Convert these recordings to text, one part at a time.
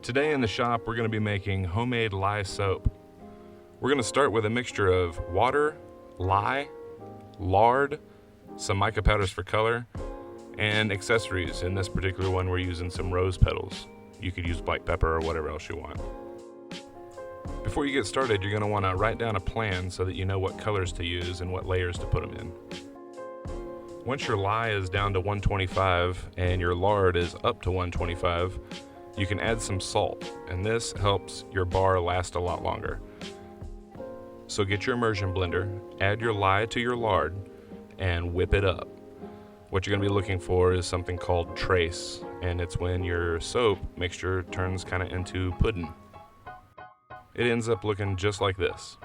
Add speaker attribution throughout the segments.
Speaker 1: Today in the shop, we're going to be making homemade lye soap. We're going to start with a mixture of water, lye, lard, some mica powders for color, and accessories. In this particular one, we're using some rose petals. You could use black pepper or whatever else you want. Before you get started, you're going to want to write down a plan so that you know what colors to use and what layers to put them in. Once your lye is down to 125 and your lard is up to 125, you can add some salt, and this helps your bar last a lot longer. So get your immersion blender, add your lye to your lard, and whip it up. What you're going to be looking for is something called trace, and it's when your soap mixture turns kind of into pudding. It ends up looking just like this.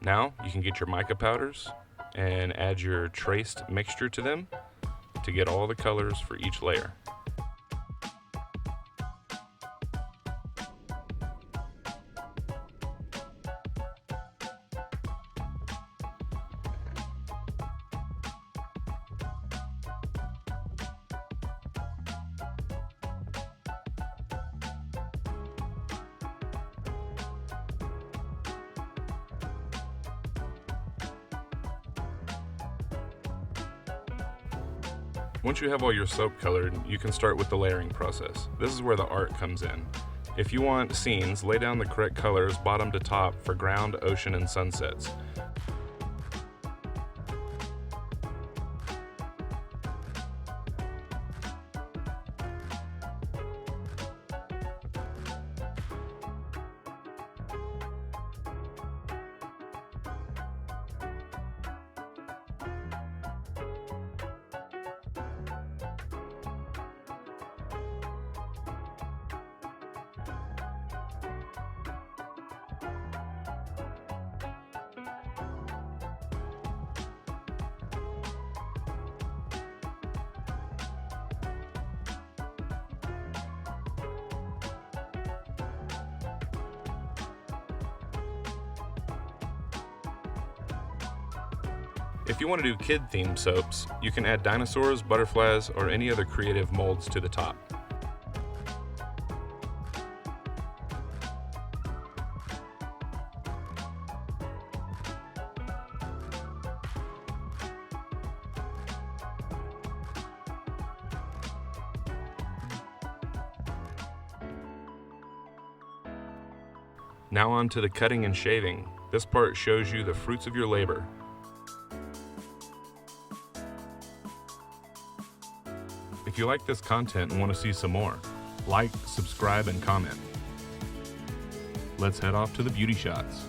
Speaker 1: Now you can get your mica powders and add your traced mixture to them to get all the colors for each layer. Once you have all your soap colored, you can start with the layering process. This is where the art comes in. If you want scenes, lay down the correct colors bottom to top for ground, ocean, and sunsets. If you want to do kid-themed soaps, you can add dinosaurs, butterflies, or any other creative molds to the top. Now on to the cutting and shaving. This part shows you the fruits of your labor. If you like this content and want to see some more, like, subscribe, and comment. Let's head off to the beauty shots.